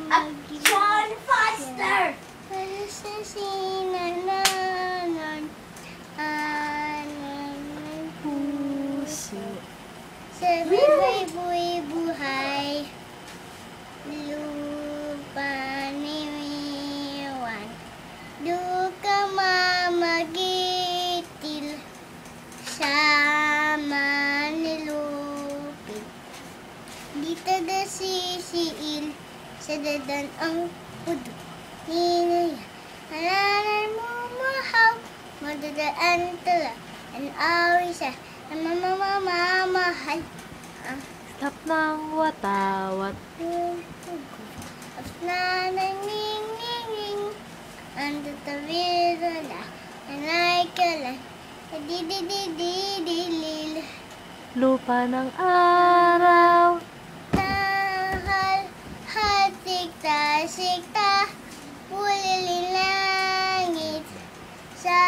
Action faster! Para sa sinananan, anan ng puso. Sa buhay buhay, lupa nimiwan. Duka mamagitil, sama nilupit. Di tagasisiil, sa dadan ang pudo. Ninaya, halalan mo mahaw, madadaan tala, ang awi sa mamamamahal. Stop ng watawat. At nananingning, ang tatawirala, anay kalan, adididididilil. Lupa ng araw. Tahal, hasikta, ulilin langit, sa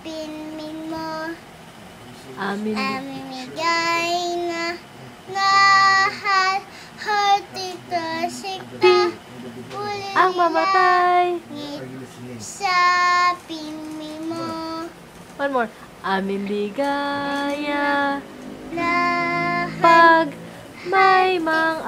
pinmin mo, Amin. amimigay na, nahal, hasikta, ulilin Ang mamatay. langit, sa pinmin mo, One more. Amin ligaya. nahal, Pag may mang